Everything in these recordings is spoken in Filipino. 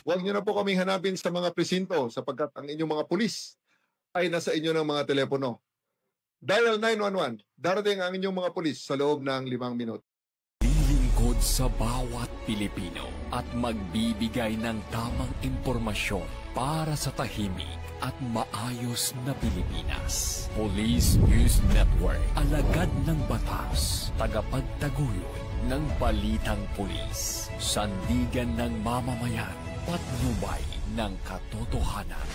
Huwag niyo na po kaming hanapin sa mga presinto sapagkat ang inyong mga pulis ay nasa inyo ng mga telepono. Dial 911. Darating ang inyong mga pulis sa loob ng 5 minuto. Lilingkod sa bawat Pilipino at magbibigay ng tamang impormasyon para sa tahimik at maayos na Pilipinas. Police News Network, alagad ng batas, tagapagtaguyod ng balitang pulis, sandigan ng mamamayan, patnubay ng katotohanan.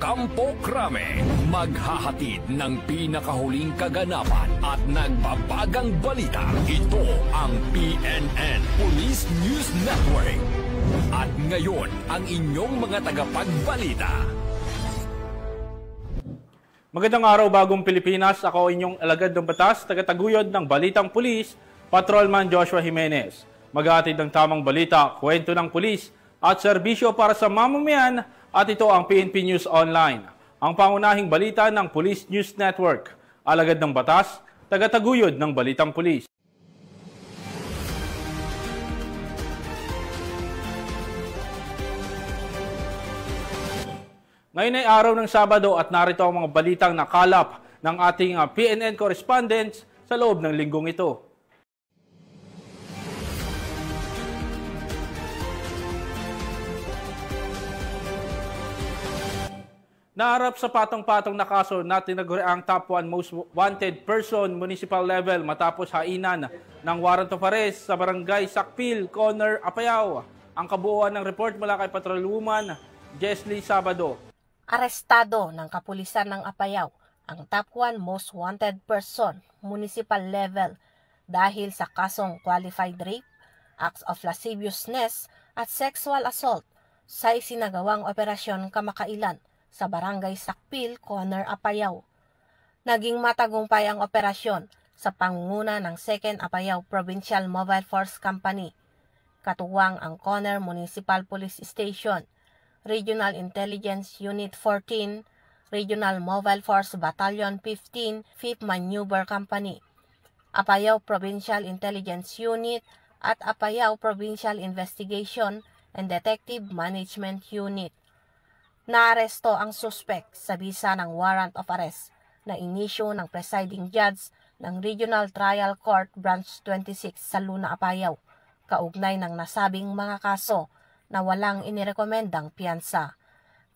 Kampo Krame, maghahatid ng pinakahuling kaganapan at nagbabagang balita. Ito ang PNN Police News Network. At ngayon, ang inyong mga tagapagbalita. Magandang araw, Bagong Pilipinas. Ako inyong alagad ng batas, tagataguyod ng Balitang Pulis, Patrolman Joshua Jimenez. Maghahatid ng tamang balita, kwento ng pulis at serbisyo para sa mamamayan. At ito ang PNP News Online, ang pangunahing balita ng Police News Network. Alagad ng batas, tagataguyod ng Balitang Pulis. Ngayon ay araw ng Sabado at narito ang mga balitang nakalap ng ating PNN correspondents sa loob ng linggong ito. Naharap sa patong-patong na kaso na tinaguriang top 1 most wanted person municipal level matapos hainan ng warrant of arrest sa barangay Sakpil, Conner, Apayao. Ang kabuuan ng report mula kay Patrolwoman Jesly Sabado. Arestado ng kapulisan ng Apayao ang top 1 most wanted person municipal level dahil sa kasong qualified rape, acts of lasciviousness at sexual assault sa isinagawang operasyon kamakailan sa barangay Sakpil, Conner, Apayao. Naging matagumpay ang operasyon sa pangunguna ng 2nd Apayao Provincial Mobile Force Company, katuwang ang Conner Municipal Police Station, Regional Intelligence Unit 14, Regional Mobile Force Battalion 15, 5th Maneuver Company, Apayao Provincial Intelligence Unit at Apayao Provincial Investigation and Detective Management Unit. Naaresto ang suspect sa bisa ng warrant of arrest na inisyu ng presiding judge ng Regional Trial Court Branch 26 sa Luna, Apayao, kaugnay ng nasabing mga kaso na walang inirekomendang piyansa.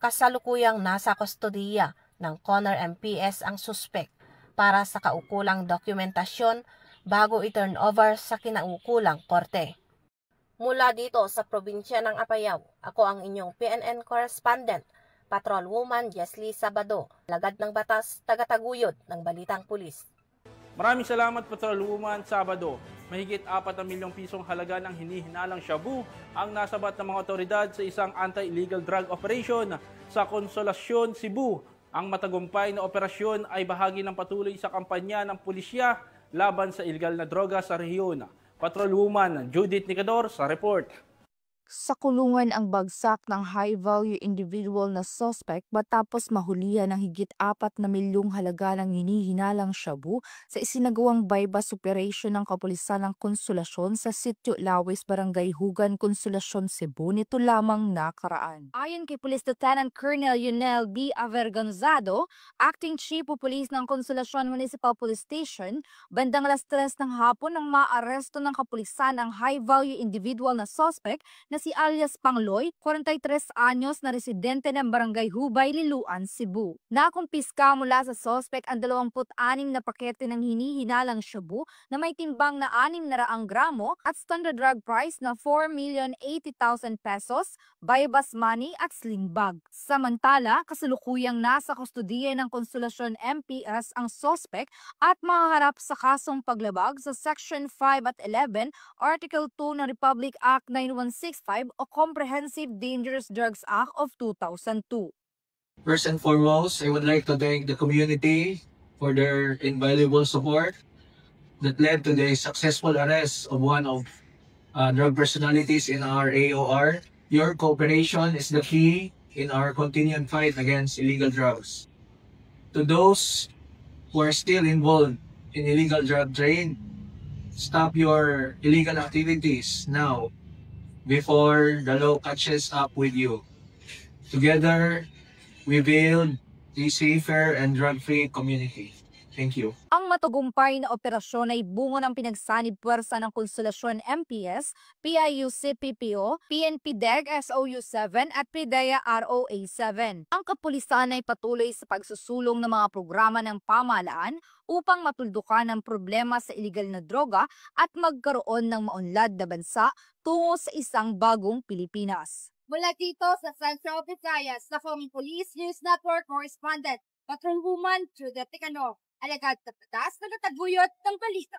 Kasalukuyang nasa kustodiya ng Conner MPS ang suspect para sa kaukulang dokumentasyon bago i-turn over sa kinaukulang korte. Mula dito sa probinsya ng Apayao, ako ang inyong PNN correspondent, Patrolwoman Jesly Sabado, alagad ng batas, tagataguyod ng Balitang Pulis. Maraming salamat, Patrolwoman Sabado. Mahigit 4 milyong pisong halaga ng hinihinalang shabu ang nasabat ng mga otoridad sa isang anti-illegal drug operation sa Consolacion, Cebu. Ang matagumpay na operasyon ay bahagi ng patuloy sa kampanya ng pulisya laban sa illegal na droga sa rehiyon. Patrolwoman Judith Nicador sa report. Sa kulungan ang bagsak ng high-value individual na suspect matapos mahulihan ng higit 4 milyong halaga ng hinihinalang shabu sa isinagawang bypass operation ng kapulisan ng Konsolasyon sa Sitio Lawis, Barangay Hugan, Consolacion, Cebu nito lamang nakaraan. Ayon kay Police Lieutenant Colonel Yunel B. Avergonzado, Acting Chief of Police ng Consolacion Municipal Police Station, bandang alas 3 ng hapon nang maaresto ng kapulisan ang high-value individual na suspect na si alias Pangloy, 43 anyos na residente ng Barangay Hubay, Liloan, Cebu. Nakumpiska mula sa suspect ang 26 na pakete ng hinihinalang shabu na may timbang na 600 gramo at standard drug price na 4,080,000 pesos, bypass money at sling bag. Samantala, kasalukuyang nasa kustodiya ng Consolacion MPS ang suspect at makaharap sa kasong paglabag sa Section 5 at 11, Article 2 ng Republic Act 9165 o Comprehensive Dangerous Drugs Act of 2002. First and foremost, I would like to thank the community for their invaluable support that led to the successful arrest of one of drug personalities in our AOR. Your cooperation is the key in our continued fight against illegal drugs. To those who are still involved in illegal drug trade, stop your illegal activities now. before the law catches up with you. Together, we build a safer and drug-free community. Thank you. Ang matagumpay na operasyon ay bunga ng pinagsanib puwersa ng Konsolasyon MPS, PIU-CPPO, PNP-DEG SOU-7 at PIDEA ROA-7. Ang kapulisan ay patuloy sa pagsusulong ng mga programa ng pamahalaan upang matuldukan ang problema sa iligal na droga at magkaroon ng maunlad na bansa tungo sa isang bagong Pilipinas. Mula dito sa Central Visayas, sa Police News Network Correspondent, Patrolwoman Judith Ticano, alagad sa patas na nataguyod ng balita.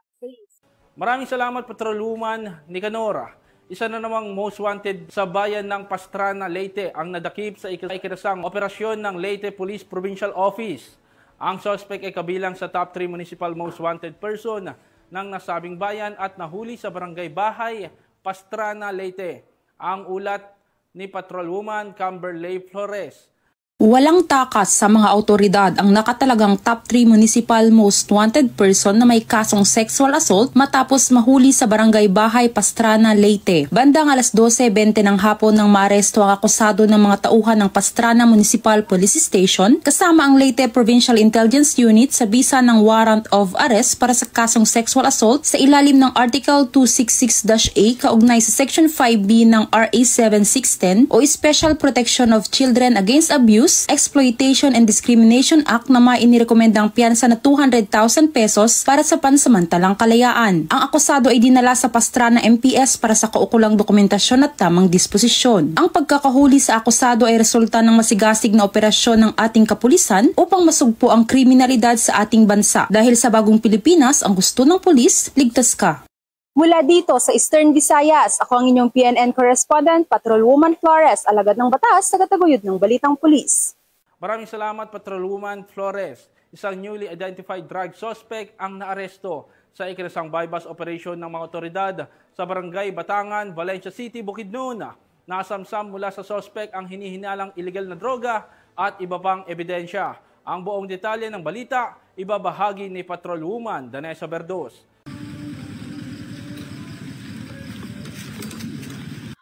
Maraming salamat, Patrolwoman Nicanora. Isa na namang most wanted sa bayan ng Pastrana, Leyte ang nadakip sa ikinasang operasyon ng Leyte Police Provincial Office. Ang suspect ay kabilang sa top 3 municipal most wanted person ng nasabing bayan at nahuli sa Barangay Bahay, Pastrana, Leyte. Ang ulat ni Patrolwoman Camberley Flores. Walang takas sa mga autoridad ang nakatalagang top 3 municipal most wanted person na may kasong sexual assault matapos mahuli sa Barangay Bahay, Pastrana, Leyte. Bandang alas 12:20 ng hapon nang maaresto ang akusado ng mga tauhan ng Pastrana Municipal Police Station kasama ang Leyte Provincial Intelligence Unit sa bisa ng warrant of arrest para sa kasong sexual assault sa ilalim ng Article 266-A kaugnay sa Section 5B ng RA 7610 o Special Protection of Children Against Abuse, Exploitation and Discrimination Act na may inirekomendang piyansa na 200,000 pesos para sa pansamantalang kalayaan. Ang akusado ay dinala sa Pastrana MPS para sa kaukulang dokumentasyon at tamang disposisyon. Ang pagkakahuli sa akusado ay resulta ng masigasig na operasyon ng ating kapulisan upang masugpo ang kriminalidad sa ating bansa. Dahil sa bagong Pilipinas, ang gusto ng pulis, ligtas ka. Mula dito sa Eastern Visayas, ako ang inyong PNN correspondent, Patrolwoman Flores, alagad ng batas, tagataguyod ng Balitang Pulis. Maraming salamat, Patrolwoman Flores. Isang newly identified drug suspect ang naaresto sa ikinasang bypass operation ng mga otoridad sa Barangay Batangan, Valencia City, Bukidnon. Nasamsam mula sa suspect ang hinihinalang illegal na droga at iba pang ebidensya. Ang buong detalye ng balita, ibabahagi ni Patrolwoman Danessa Berdos.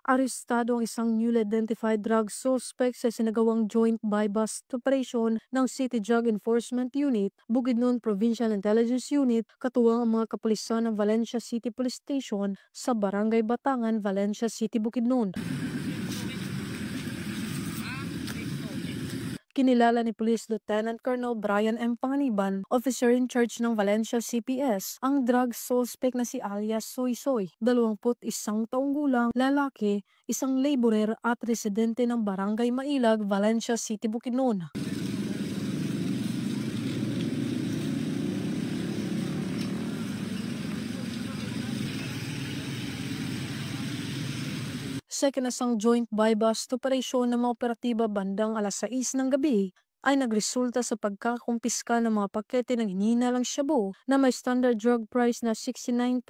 Arestado ang isang newly identified drug suspect sa sinagawang joint bypass operation ng City Drug Enforcement Unit, Bukidnon Provincial Intelligence Unit, katuwang ang mga kapulisan ng Valencia City Police Station sa Barangay Batangan, Valencia City, Bukidnon. Kinilala ni Police Lieutenant Colonel Brian M. Panganiban, officer in charge ng Valencia CPS, ang drug suspect na si alias Soy Soy, 21 taong gulang, lalaki, isang laborer at residente ng Barangay Mailag, Valencia City, Bukidnon. Sa ikinasang joint bypass operation ng mga operatiba bandang alas 6 ng gabi ay nagresulta sa pagkakumpiska ng mga pakete ng hinihinalang shabu na may standard drug price na 69,360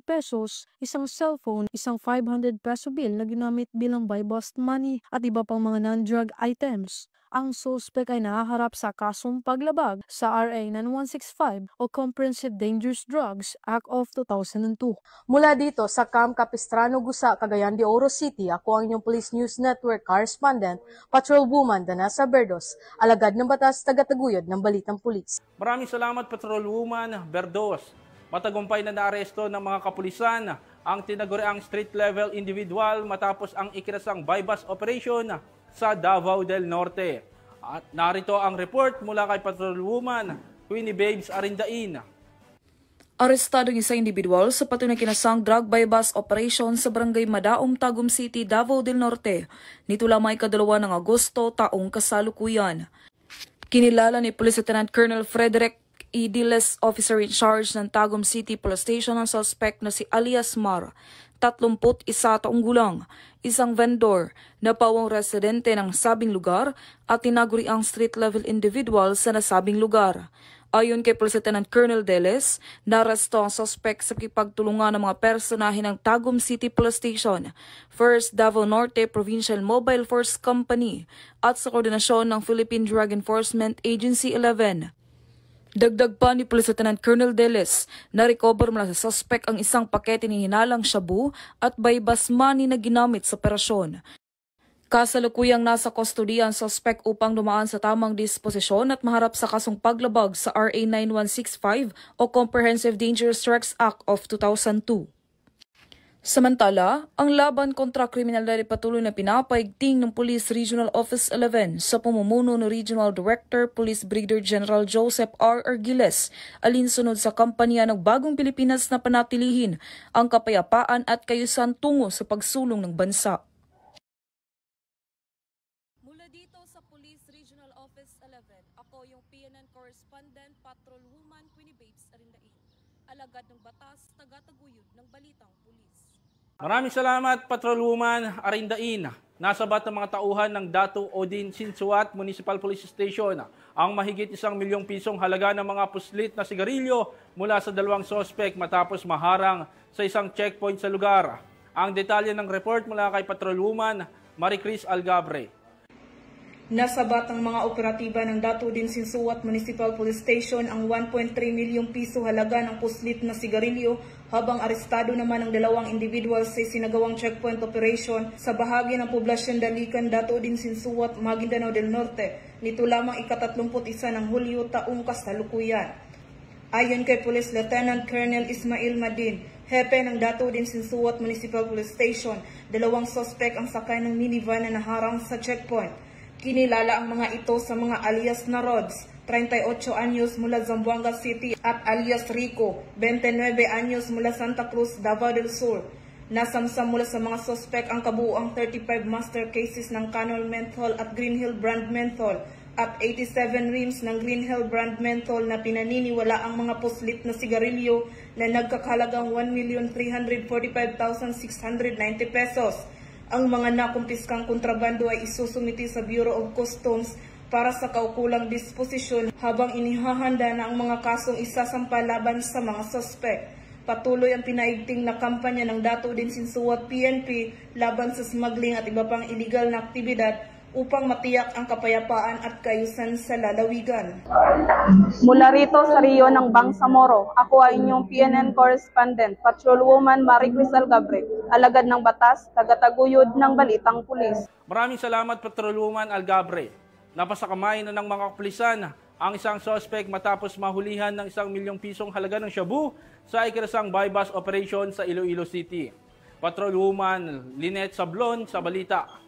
pesos, isang cellphone, isang 500 peso bill na ginamit bilang bypass money at iba pang mga non-drug items. Ang suspect ay nahaharap sa kasong paglabag sa RA 9165 o Comprehensive Dangerous Drugs Act of 2002. Mula dito sa Camp Capistrano, Gusa, Cagayan de Oro City, ako ang inyong Police News Network correspondent, Patrolwoman Danessa Berdos, alagad ng batas, tagataguyod ng Balitang Pulis. Maraming salamat, Patrolwoman Berdos. Matagumpay na naaresto ng mga kapulisan ang tinaguriang street-level individual matapos ang ikinasang bypass operation sa Davao del Norte. At narito ang report mula kay Patrolwoman Queenie Babes Arindain. Arestado ang isang individual sa patunay kinasang drug bypass operation sa Barangay Madaong, Tagum City, Davao del Norte. Nito lamang ikadalawa ng Agosto taong kasalukuyan. Kinilala ni Police Lieutenant Colonel Frederick E. Diles, officer in charge ng Tagum City Police Station, ang suspect na si alias Mar, 31 taong gulang, isang vendor na pawang residente ng sabing lugar at tinaguri ang street-level individual sa nasabing lugar. Ayon kay Police Lieutenant Colonel Deles, naresto ang suspect sa kipagtulungan ng mga personahe ng Tagum City Police Station, First Davao Norte Provincial Mobile Force Company at sa koordinasyon ng Philippine Drug Enforcement Agency 11. Dagdag pa ni Police Lieutenant Colonel Deles na recover mula sa suspect ang isang pakete ni hinalang shabu at baybas money na ginamit sa operasyon. Kasalukuyang nasa kustodiya ang suspect upang dumaan sa tamang disposisyon at maharap sa kasong paglabag sa RA 9165 o Comprehensive Dangerous Drugs Act of 2002. Samantala, ang laban kontra kriminalidad ay patuloy na pinapaigting ng Police Regional Office 11 sa pamumuno ng Regional Director Police Brigadier General Joseph R. Argiles, alinsunod sa kampanya ng Bagong Pilipinas na panatilihin ang kapayapaan at kayusan tungo sa pagsulong ng bansa. Mula dito sa Police Regional Office 11, ako yung PNN Correspondent Patrolwoman Queenie Babes Arindain, alagad ng batas, tagataguyod ng balitang pulis. Maraming salamat, Patrolwoman Arindain. Nasabat ng mga tauhan ng Datu Odin Sinsuat Municipal Police Station ang mahigit 1 milyong pisong halaga ng mga puslit na sigarilyo mula sa 2 sospek matapos maharang sa isang checkpoint sa lugar. Ang detalye ng report mula kay Patrolwoman Maricris Algabre. Nasabat ng mga operatiba ng Datu Odin Sinsuat Municipal Police Station ang 1.3 milyong piso halaga ng puslit na sigarilyo habang arestado naman ang 2 individual sa sinagawang checkpoint operation sa bahagi ng poblasyon Dalikan, Datu Odin Sinsuat, Maguindanao del Norte nito lamang ika-31 ng Hulyo taong kasalukuyan. Ayon kay Police Lieutenant Colonel Ismail Madin, hepe ng Datu Odin Sinsuat Municipal Police Station, 2 sospek ang sakay ng minivan na naharang sa checkpoint. Kinilala ang mga ito sa mga alias na Rods, 38 anyos mula Zamboanga City at alias Rico, 29 anyos mula Santa Cruz, Davao del Sur. Nasamsam mula sa mga sospek ang kabuuang 35 master cases ng Canol Menthol at Green Hill brand menthol at 87 rims ng Green Hill brand menthol na pinaniniwala ang mga puslit na sigarilyo na nagkakahalagang 1,345,690 pesos. Ang mga nakumpiskang kontrabando ay isusumiti sa Bureau of Customs para sa kaukulang disposisyon habang inihahanda na ang mga kasong isasampa laban sa mga sospek. Patuloy ang pinaigting na kampanya ng Datu Odin Sinsuat PNP laban sa smuggling at iba pang illegal na aktibidad upang matiyak ang kapayapaan at kaayusan sa lalawigan. Mula rito sa Rio ng Bangsamoro, ako ay inyong PNN Correspondent, Patrolwoman Maricris Algabre, alagad ng batas, tagataguyod ng balitang pulis. Maraming salamat, Patrolwoman Algabre. Napasakamay na ng mga kapulisan ang isang suspect matapos mahulihan ng 1 milyong pisong halaga ng shabu sa ikinasang buy-bust operation sa Iloilo City. Patrolwoman Lynette Sablon sa balita.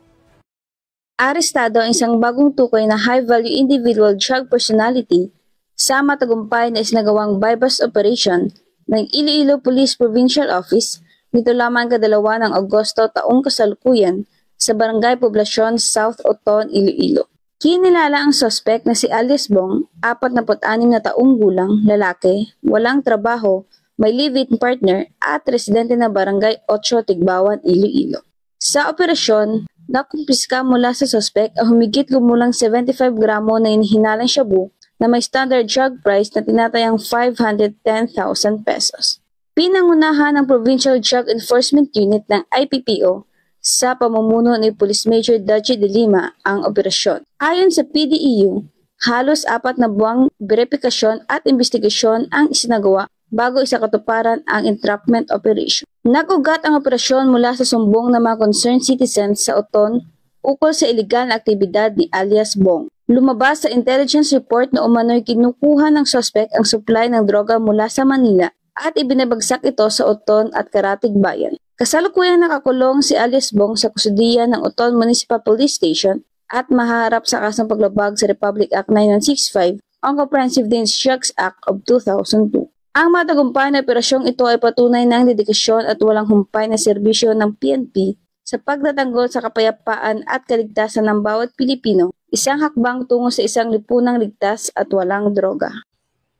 Arestado ang isang bagong tukoy na high-value individual drug personality sa matagumpay na isinagawang buy-bust operation ng Iloilo Police Provincial Office nito lamang kadalawa ng Agosto taong kasalukuyan sa Barangay Poblasyon, South Oton, Iloilo. Kinilala ang suspect na si Alias Bong, 46 na taong gulang, lalaki, walang trabaho, may live-in partner at residente na Barangay 8, Tigbawan, Iloilo. Sa operasyon, nakumpiska mula sa suspect ang humigit lumulang 75 gramo na inihinalang shabu na may standard drug price na tinatayang 510,000 pesos. Pinangunahan ng Provincial Drug Enforcement Unit ng IPPO sa pamumuno ni Police Major Daji de Lima ang operasyon. Ayon sa PDEU, halos 4 na buwang verifikasyon at investigasyon ang isinagawa bago isakatuparan ang entrapment operation. Nagugat ang operasyon mula sa sumbong ng mga concerned citizens sa Oton ukol sa iligal na aktibidad ni Alias Bong. Lumabas sa intelligence report na umano'y kinukuha ng suspect ang supply ng droga mula sa Manila at ibinabagsak ito sa Oton at Karatig Bayan. Kasalukuyang nakakulong si Alias Bong sa kusudiya ng Oton Municipal Police Station at mahaharap sa kasong paglabag sa Republic Act 9165 ang Comprehensive Dangerous Drugs Act of 2002. Ang matagumpay na operasyong ito ay patunay ng dedikasyon at walang humpay na serbisyo ng PNP sa pagtatanggol sa kapayapaan at kaligtasan ng bawat Pilipino, isang hakbang tungo sa isang lipunang ligtas at walang droga.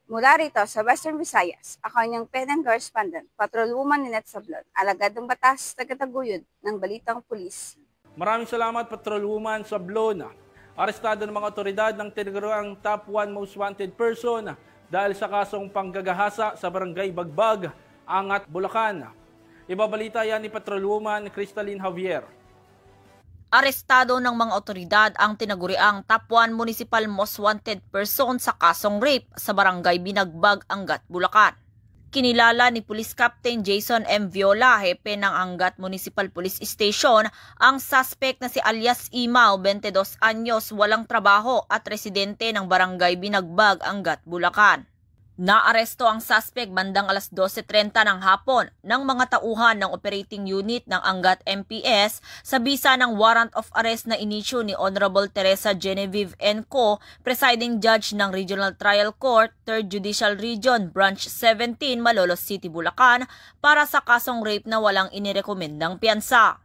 Mula rito sa Western Visayas, ako ang inyong PNN Correspondent, Patrolwoman Lynette Sablon, alagad ng batas, tagataguyod ng balitang pulis. Maraming salamat, Patrolwoman Sablon. Arestado ng mga otoridad ng tinaguriang top 1 most wanted person dahil sa kasong panggagahasa sa Barangay Bagbag, Angat, Bulacan. Ibabalita yan ni Patrolwoman Cristalyn Javier. Arestado ng mga otoridad ang tinaguriang top 1 municipal most wanted person sa kasong rape sa barangay Binagbag, Angat, Bulacan. Kinilala ni Police Captain Jason M. Viola, hepe ng Angat Municipal Police Station, ang suspect na si alias Imaw, 22 anyos, walang trabaho at residente ng barangay Binagbag, Angat, Bulacan. Naaresto ang suspect bandang alas 12:30 ng hapon ng mga tauhan ng operating unit ng Angat MPS sa bisa ng warrant of arrest na inisyu ni Honorable Teresa Genevieve N. Co., Presiding Judge ng Regional Trial Court, 3rd Judicial Region, Branch 17, Malolos City, Bulacan, para sa kasong rape na walang inirekomendang piyansa.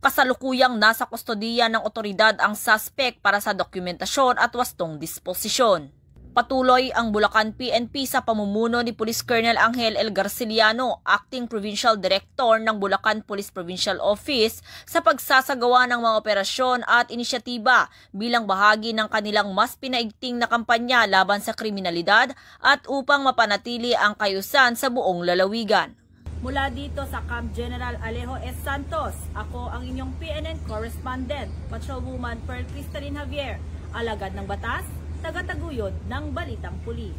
Kasalukuyang nasa kustodiya ng otoridad ang suspect para sa dokumentasyon at wastong disposisyon. Patuloy ang Bulacan PNP sa pamumuno ni Police Colonel Angel L. Garciliano, Acting Provincial Director ng Bulacan Police Provincial Office, sa pagsasagawa ng mga operasyon at inisyatiba bilang bahagi ng kanilang mas pinaigting na kampanya laban sa kriminalidad at upang mapanatili ang kayusan sa buong lalawigan. Mula dito sa Camp General Alejo S. Santos, ako ang inyong PNN Correspondent, Patrolwoman Pearl Cristalin Javier, alagad ng batas, tagataguyod ng Balitang Pulis.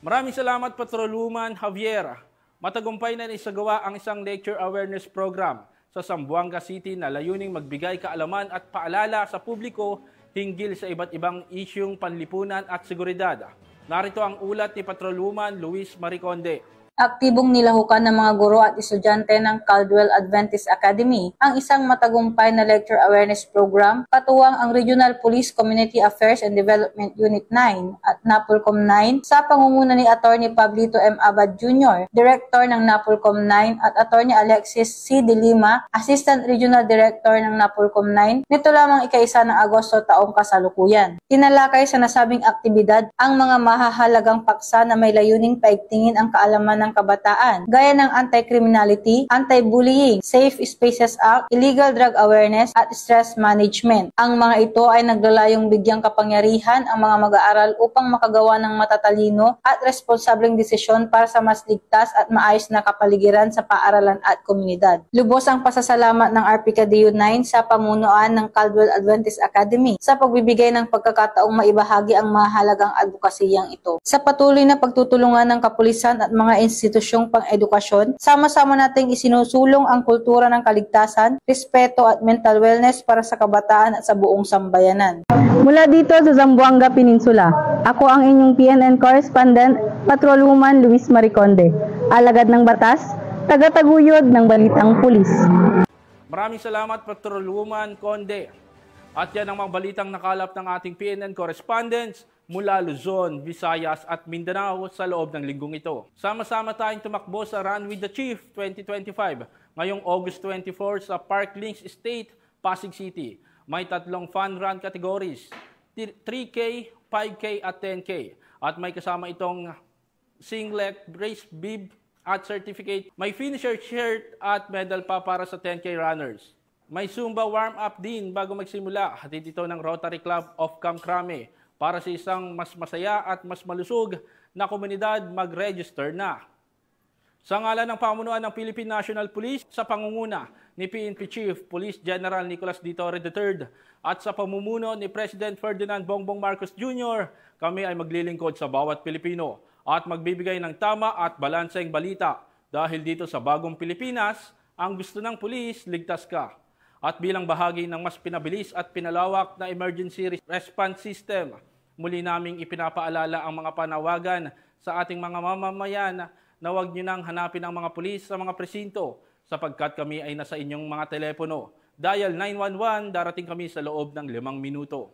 Maraming salamat, Patrolwoman Javier. Matagumpay na isagawa ang isang lecture awareness program sa Zamboanga City na layuning magbigay kaalaman at paalala sa publiko hinggil sa iba't ibang isyung panlipunan at seguridad. Narito ang ulat ni Patrolwoman Luis Mariconde. Aktibong nilahukan ng mga guro at estudyante ng Caldwell Adventist Academy ang isang matagumpay na lecture awareness program katuwang ang Regional Police Community Affairs and Development Unit 9 at NAPOLCOM 9 sa pangunguna ni Attorney Pablito M. Abad Jr., Director ng NAPOLCOM 9 at Attorney Alexis C. De Lima, Assistant Regional Director ng NAPOLCOM 9 nito lamang ika-1 ng Agosto taong kasalukuyan. Tinalakay sa nasabing aktibidad ang mga mahahalagang paksa na may layuning paigtingin ang kaalaman ng kabataan, gaya ng anti-criminality, anti-bullying, Safe Spaces Act, illegal drug awareness at stress management. Ang mga ito ay naglalayong bigyang kapangyarihan ang mga mag-aaral upang makagawa ng matatalino at responsableng desisyon para sa mas ligtas at maayos na kapaligiran sa paaralan at komunidad. Lubos ang pasasalamat ng RPCDU 9 sa pamunuan ng Caldwell Adventist Academy sa pagbibigay ng pagkakataong maibahagi ang mahalagang advokasiyang ito. Sa patuloy na pagtutulungan ng kapulisan at mga institusyong pang-edukasyon, sama-sama nating isinusulong ang kultura ng kaligtasan, respeto at mental wellness para sa kabataan at sa buong sambayanan. Mula dito sa Zamboanga Peninsula, ako ang inyong PNN Correspondent, Patrolwoman Luis Mariconde, alagad ng batas, tagataguyod ng Balitang Pulis. Maraming salamat, Patrolwoman Conde. At yan ang mga balitang nakalap ng ating PNN Correspondents mula Luzon, Visayas at Mindanao sa loob ng linggong ito. Sama-sama tayong tumakbo sa Run with the Chief 2025 ngayong August 24 sa Park Links Estate, Pasig City. May 3 fun run categories, 3K, 5K at 10K. At may kasama itong singlet, race bib at certificate. May finisher shirt at medal pa para sa 10K runners. May Zumba warm-up din bago magsimula. Hatid ito ng Rotary Club of Camp Crame. Para sa isang mas masaya at mas malusog na komunidad, mag-register na. Sa ngalan ng pamunuan ng Philippine National Police, sa pangunguna ni PNP Chief Police General Nicolas D. Torre III at sa pamumuno ni President Ferdinand Bongbong Marcos Jr., kami ay maglilingkod sa bawat Pilipino at magbibigay ng tama at balanseng balita dahil dito sa bagong Pilipinas, ang gusto ng pulis, ligtas ka. At bilang bahagi ng mas pinabilis at pinalawak na emergency response system, muli naming ipinapaalala ang mga panawagan sa ating mga mamamayan na huwag nyo nang hanapin ang mga pulis sa mga presinto sapagkat kami ay nasa inyong mga telepono. Dial 911, darating kami sa loob ng 5 minuto.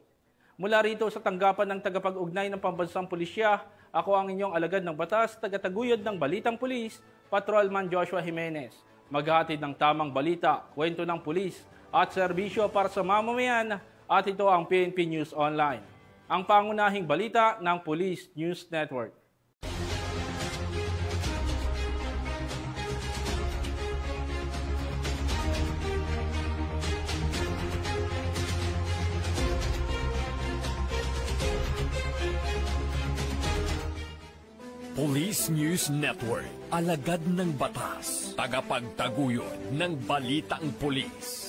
Mula rito sa tanggapan ng tagapag-ugnay ng Pambansang Pulisya, ako ang inyong alagad ng batas, tagataguyod ng Balitang Pulis, Patrolman Joshua Jimenez. Maghahatid ng tamang balita, kwento ng pulis at serbisyo para sa mamamayan at ito ang PNP News Online. Ang pangunahing balita ng Police News Network. Police News Network, alagad ng batas, tagapagtaguyod ng Balitang Pulis.